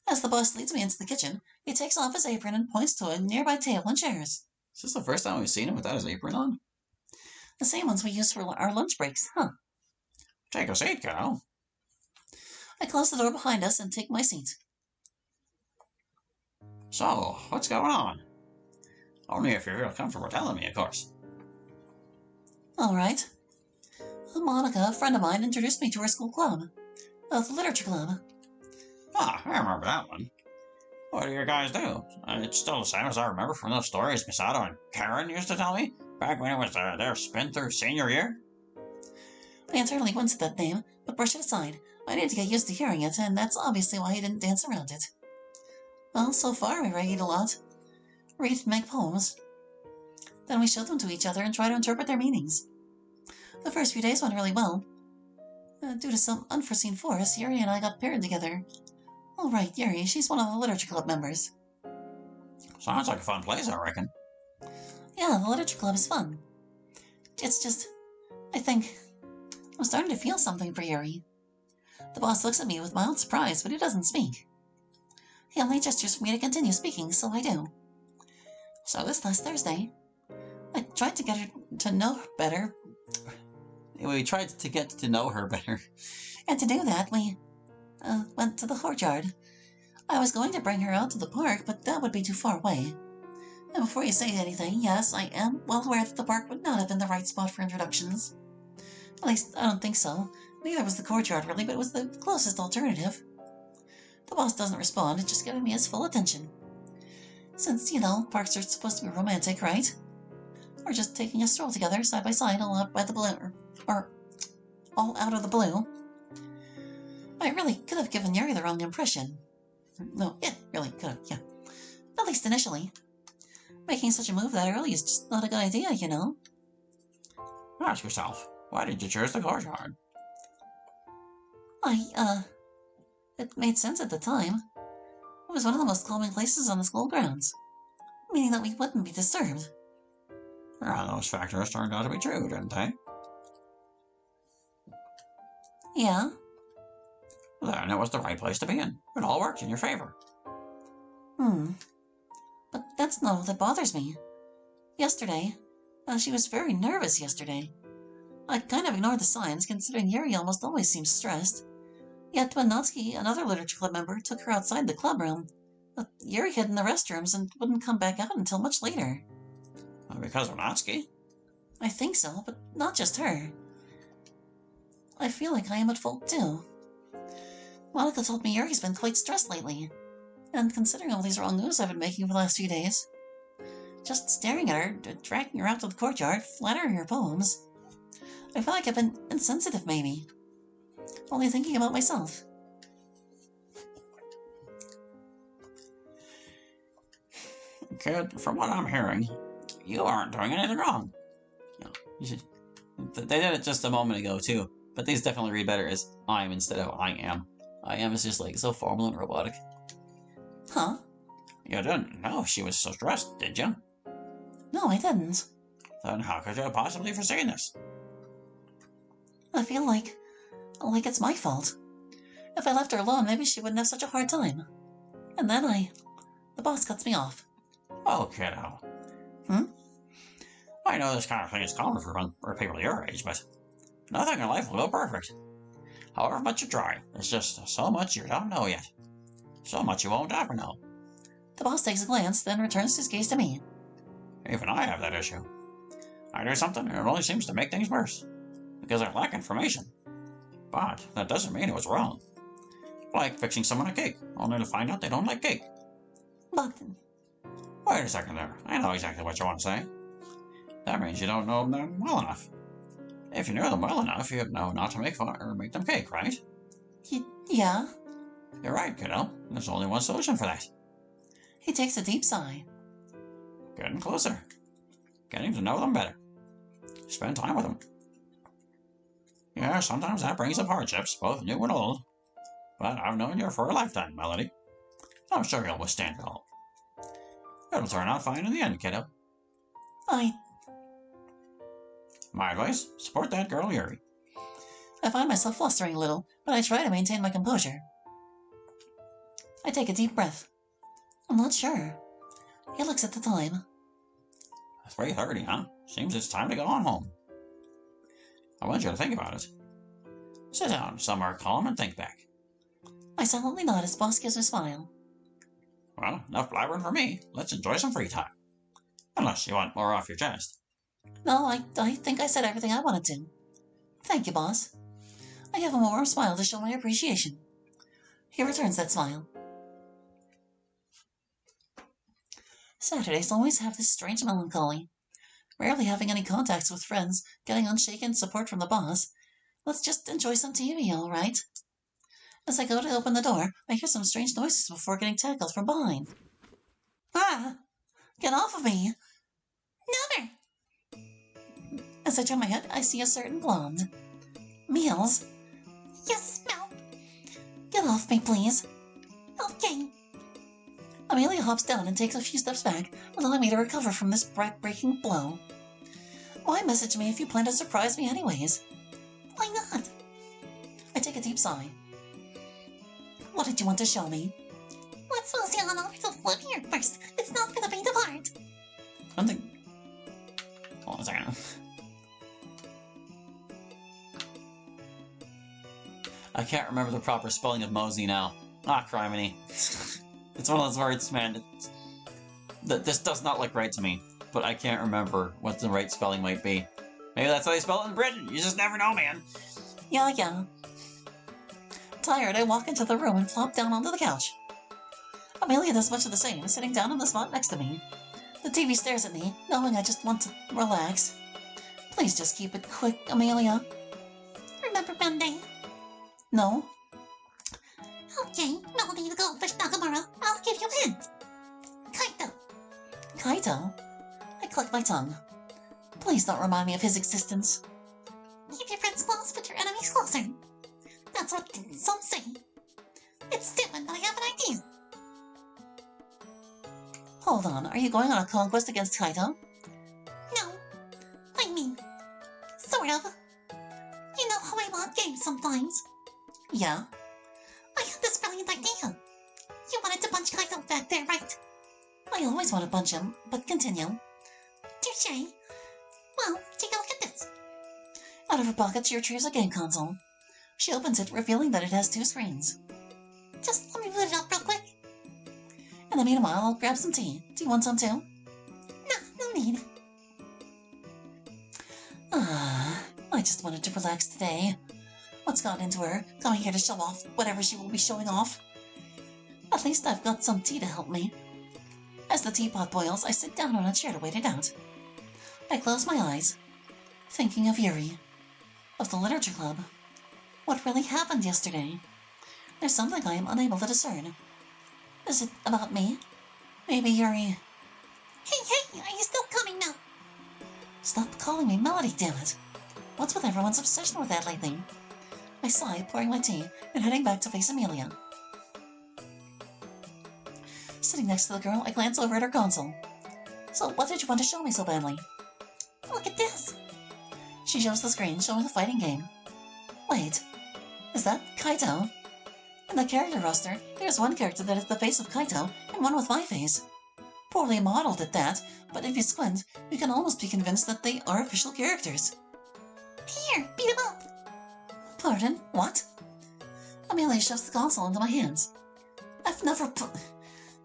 As the boss leads me into the kitchen, he takes off his apron and points to a nearby table and chairs. Is this the first time we've seen him without his apron on? The same ones we use for our lunch breaks, huh? Take a seat, kiddo. I close the door behind us and take my seat. So, what's going on? Only if you feel comfortable telling me, of course. All right. Monica, a friend of mine, introduced me to her school club. The literature club. Ah, I remember that one. What do you guys do? It's still the same as I remember from those stories Misato and Karen used to tell me back when it was their spin through senior year. I internally winced at that name, but brush it aside. I need to get used to hearing it, and that's obviously why he didn't dance around it. Well, so far we read a lot. Read and make poems. Then we show them to each other and try to interpret their meanings. The first few days went really well. Due to some unforeseen force, Yuri and I got paired together. Oh, right, Yuri, she's one of the literature club members. Sounds like a fun place, I reckon. Yeah, the literature club is fun. It's just, I think, I'm starting to feel something for Yuri. The boss looks at me with mild surprise, but he doesn't speak. He only gestures for me to continue speaking, so I do. So this last Thursday, I tried to get her to know her better. We tried to get to know her better. And to do that, we went to the courtyard. I was going to bring her out to the park, but that would be too far away. And before you say anything, yes, I am well aware that the park would not have been the right spot for introductions. At least, I don't think so. Neither was the courtyard, really, but it was the closest alternative. The boss doesn't respond, just giving me his full attention. Since, parks are supposed to be romantic, right? Or just taking a stroll together, side by side, all out by the blue, or all out of the blue. I really could have given Yuri the wrong impression. No, it really could have, yeah. At least initially. Making such a move that early is just not a good idea, Ask yourself, why did you choose the courtyard? It made sense at the time. It was one of the most calming places on the school grounds, meaning that we wouldn't be disturbed. Well, those factors turned out to be true, didn't they? Yeah? Then it was the right place to be in. It all worked in your favor. But that's not all that bothers me. Yesterday, she was very nervous yesterday. I kind of ignored the signs, considering Yuri almost always seems stressed. Yet when Natsuki, another literature club member, took her outside the club room, Yuri hid in the restrooms and wouldn't come back out until much later. Because of Natsuki? I think so, but not just her. I feel like I am at fault too. Monica told me Yuri's been quite stressed lately, and considering all these wrong moves I've been making for the last few days, just staring at her, dragging her out to the courtyard, flattering her poems, I feel like I've been insensitive maybe. Only thinking about myself. Kid, from what I'm hearing, you aren't doing anything wrong. They did it just a moment ago too, but these definitely read better as I'm instead of I am. I am is just like so formal and robotic. Huh? You didn't know she was so stressed, did you? No, I didn't. Then how could you have possibly foreseen this? I feel like it's my fault. If I left her alone, maybe she wouldn't have such a hard time. And then the boss cuts me off. Oh, kiddo. I know this kind of thing is common for people your age, but nothing in life will go perfect. However much you try, there's just so much you don't know yet. So much you won't ever know. The boss takes a glance, then returns his gaze to me. Even I have that issue. I do something and it only seems to make things worse. Because I lack information. But that doesn't mean it was wrong. Like fixing someone a cake, only to find out they don't like cake. But... Wait a second there. I know exactly what you want to say. That means you don't know them well enough. If you knew them well enough, you'd know not to make fun or make them cake, right? Yeah. You're right, kiddo. There's only one solution for that. He takes a deep sigh. Getting closer. Getting to know them better. Spend time with them. Yeah, sometimes that brings up hardships, both new and old. But I've known you for a lifetime, Melody. I'm sure you'll withstand it all. It'll turn out fine in the end, kiddo. My advice, support that girl, Yuri. I find myself flustering a little, but I try to maintain my composure. I take a deep breath. I'm not sure. He looks at the time. 3:30, huh? Seems it's time to go on home. I want you to think about it. Sit down somewhere calm and think back. I silently nod as Boss gives a smile. Well, enough blabbering for me. Let's enjoy some free time. Unless you want more off your chest. No, I think I said everything I wanted to. Thank you, Boss. I give him a warm smile to show my appreciation. He returns that smile. Saturdays always have this strange melancholy. Rarely having any contacts with friends, getting unshaken support from the boss. Let's just enjoy some TV, all right? As I go to open the door, I hear some strange noises before getting tackled from behind. Ah! Get off of me! Never! As I turn my head, I see a certain blonde. Meals? Yes, no. Get off me, please. Okay. Amelia hops down and takes a few steps back, allowing me to recover from this back-breaking blow. Why message me if you plan to surprise me anyways? Why not? I take a deep sigh. What did you want to show me? Let's go see on over the flood here first. It's not gonna be the part. Hold on a second. I can't remember the proper spelling of Mosey now. Ah, criminy. It's one of those words, man. This does not look right to me, but I can't remember what the right spelling might be. Maybe that's how they spell it in Britain. You just never know, man. Yeah. Tired, I walk into the room and plop down onto the couch. Amelia does much of the same, sitting down in the spot next to me. The TV stares at me, knowing I just want to relax. Please just keep it quick, Amelia. Remember Monday? No. Okay, no need to go fish Nakamura. I'll give you a hint. Kaito. Kaito? I click my tongue. Please don't remind me of his existence. Keep your friends close, but your enemies closer. That's what some say. It's stupid, but I have an idea. Hold on, are you going on a conquest against Kaito? No. I mean, sort of. You know how I love games sometimes. Yeah. I had this brilliant idea. You wanted to punch Kaito back there, right? I always want to punch him, but continue. Touché. Well, take a look at this. Out of her pocket, she retrieves a game console. She opens it, revealing that it has 2 screens. Just let me boot it up real quick. In the meanwhile, I'll grab some tea. Do you want some too? No need. I just wanted to relax today. What's gotten into her, coming here to show off whatever she will be showing off? At least I've got some tea to help me. As the teapot boils, I sit down on a chair to wait it out. I close my eyes, thinking of Yuri, of the literature club. What really happened yesterday? There's something I am unable to discern. Is it about me? Maybe Yuri... Hey, are you still coming now? Stop calling me Melody, damn it. What's with everyone's obsession with that lately? I sigh, pouring my tea, and heading back to face Amelia. Sitting next to the girl, I glance over at her console. So, what did you want to show me so badly? Look at this. She shows the screen, showing a fighting game. Wait, is that Kaito? In the character roster, there's one character that is the face of Kaito, and one with my face. Poorly modeled at that, but if you squint, you can almost be convinced that they are official characters. Here, beat him up! Pardon? What? Amelia shoves the console into my hands. I've never put...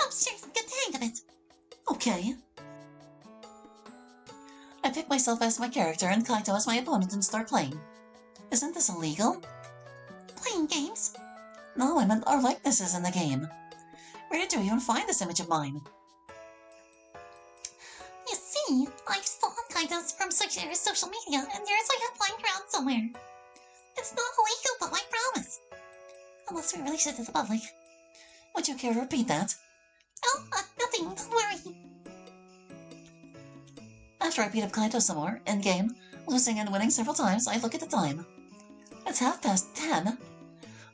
I'm sure you'll get the hang of it. Okay. I pick myself as my character and Kaito as my opponent and start playing. Isn't this illegal? Playing games? No, I meant our likenesses in the game. Where did you even find this image of mine? You see, I've stolen Kaito's from social media, and yours I have lying around somewhere. It's not illegal, but I promise. Unless we release it to the public. Would you care to repeat that? Oh, nothing, don't worry. After I beat up Kaito some more, in-game, losing and winning several times, I look at the time. It's 10:30.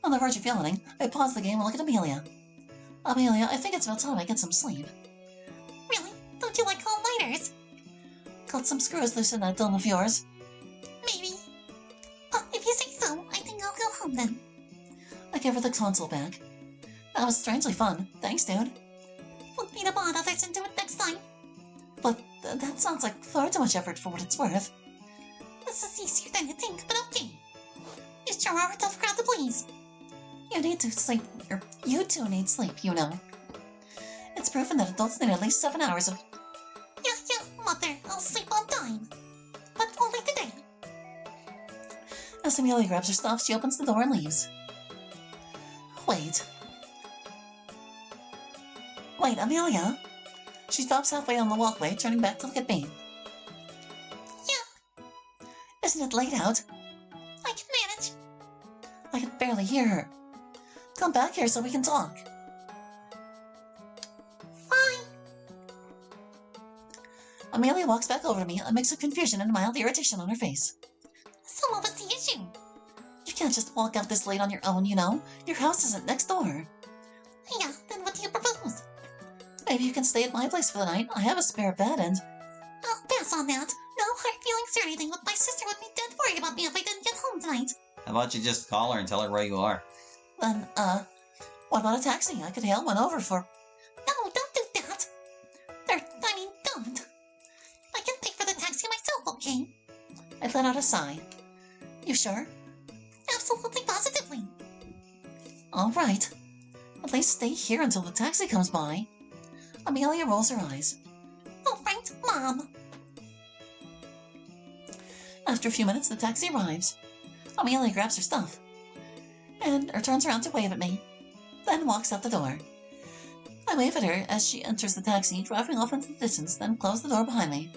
On the verge of yawning, I pause the game and look at Amelia. Amelia, I think it's about time I get some sleep. Really? Don't you like all-nighters? Cut some screws loose in that dome of yours. Maybe. If you say so, I think I'll go home then. I give her the console back. That was strangely fun. Thanks, dude. We'll meet up on others and do it next time. But that sounds like far too much effort for what it's worth. This is easier than you think, but okay. You sure are a tough crowd to please. You need to sleep, or you two need sleep, you know. It's proven that adults need at least 7 hours of... Yeah, mother, I'll sleep on time. But only today. As Amelia grabs her stuff, she opens the door and leaves. Wait, Amelia? She stops halfway on the walkway, turning back to look at me. Yeah. Isn't it late out? I can manage. I can barely hear her. Come back here so we can talk. Fine. Amelia walks back over to me, a mix of confusion and mild irritation on her face. So what was the issue? You can't just walk out this late on your own, you know. Your house isn't next door. Yeah, then what do you propose? Maybe you can stay at my place for the night. I have a spare bed and... I'll pass on that. No hard feelings or anything, but my sister would be dead worried about me if I didn't get home tonight. How about you just call her and tell her where you are? Then, what about a taxi? I could hail one over for... No, don't do that. Don't. I can pay for the taxi myself, okay? I let out a sigh. You sure? Absolutely positively. All right. At least stay here until the taxi comes by. Amelia rolls her eyes. All right, Mom. After a few minutes, the taxi arrives. Amelia grabs her stuff and turns around to wave at me, then walks out the door. I wave at her as she enters the taxi, driving off into the distance, then close the door behind me.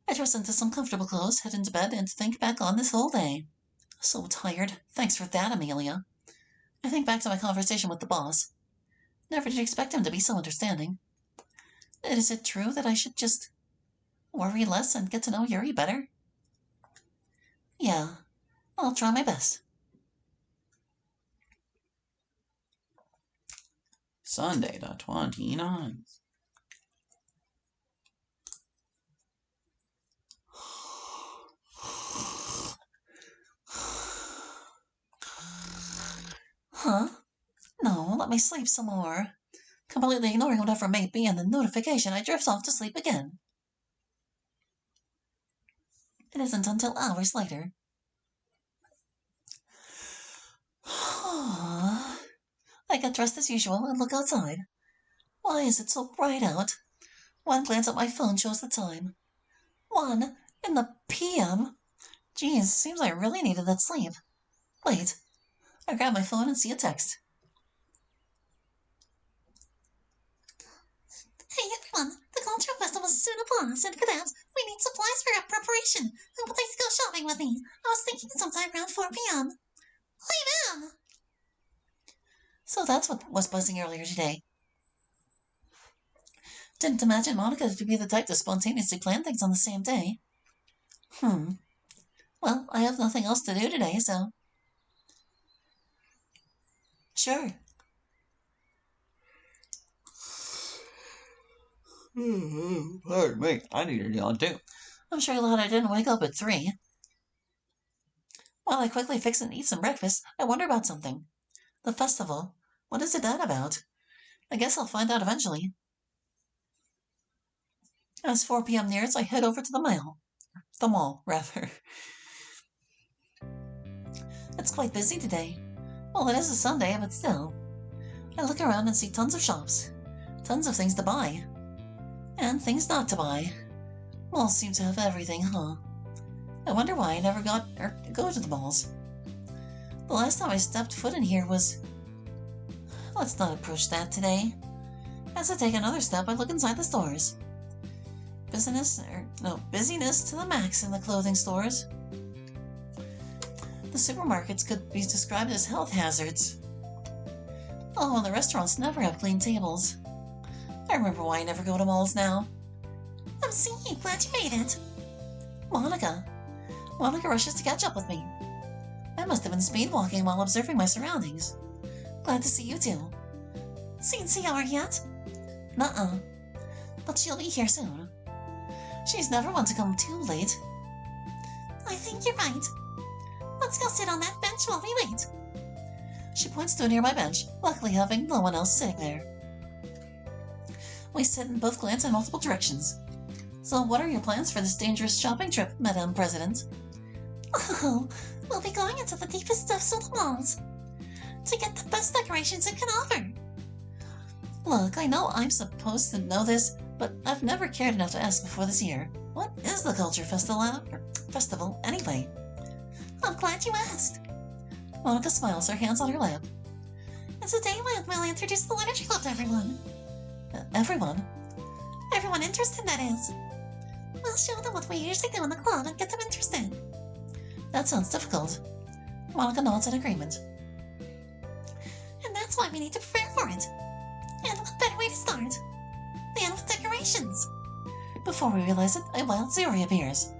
I dress into some comfortable clothes, head into bed, and think back on this whole day. So tired. Thanks for that, Amelia. I think back to my conversation with the boss. Never did expect him to be so understanding. Is it true that I should just worry less and get to know Yuri better? Yeah, I'll try my best. Sunday the 29th. Huh? No, let me sleep some more. Completely ignoring whatever may be in the notification, I drift off to sleep again. It isn't until hours later. I get dressed as usual and look outside. Why is it so bright out? One glance at my phone shows the time. 1 in the p.m. Geez, seems I really needed that sleep. Wait, I grab my phone and see a text. Hey everyone, the Cultural Festival is soon upon us, and for that, we need supplies for our preparation. Who would like to go shopping with me? I was thinking sometime around 4 p.m. I'm in! So that's what was buzzing earlier today. Didn't imagine Monica to be the type to spontaneously plan things on the same day. Well, I have nothing else to do today, so... Sure. Pardon me, I need a yawn too. I'm sure glad I didn't wake up at 3. While I quickly fix and eat some breakfast, I wonder about something. The festival. What is it that about? I guess I'll find out eventually. As 4 p.m. nears, I head over to the mall. The mall, rather. It's quite busy today. Well, it is a Sunday, but still. I look around and see tons of shops. Tons of things to buy. And things not to buy. Malls seem to have everything, huh? I wonder why I never go to the malls. The last time I stepped foot in here was... Let's not approach that today. As I take another step, I look inside the stores. Busyness to the max in the clothing stores. The supermarkets could be described as health hazards. Oh, and the restaurants never have clean tables. I remember why I never go to malls now. I'm seeing, glad you made it. Monica rushes to catch up with me. I must have been speed walking while observing my surroundings. Glad to see you too. Seen CR yet? Nuh-uh. But she'll be here soon. She's never one to come too late. I think you're right. Let's go sit on that bench while we wait. She points to a nearby bench, luckily having no one else sitting there. We sit and both glance in multiple directions. So what are your plans for this dangerous shopping trip, Madame President? Oh, we'll be going into the deepest depths of the malls to get the best decorations it can offer. Look, I know I'm supposed to know this, but I've never cared enough to ask before this year. What is the Culture Festival anyway? I'm glad you asked. Monica smiles, her hands on her lap. It's a day when we'll introduce the Literature Club to everyone. Everyone? Everyone interested, that is. We'll show them what we usually do in the club and get them interested. That sounds difficult. Monica nods in agreement. And that's why we need to prepare for it. And what better way to start than with decorations? Before we realize it, a wild Zuri appears.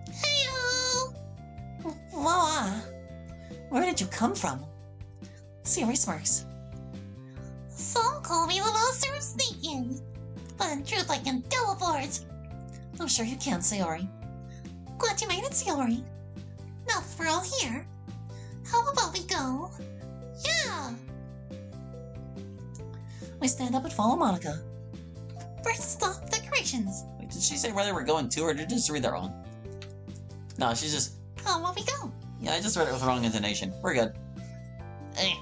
Hey-o! Whoa! Where did you come from? Zuri smirks. Some call me the master of sneaking, but in truth I can teleport. I'm sure you can, Sayori. Glad you made it, Sayori. Now that we're all here, how about we go? Yeah! We stand up and follow Monica. First stop, decorations. Wait, did she say where they were going to, or did you just read that wrong? No, she's just... How about we go? Yeah, I just read it with the wrong intonation. We're good. Eh.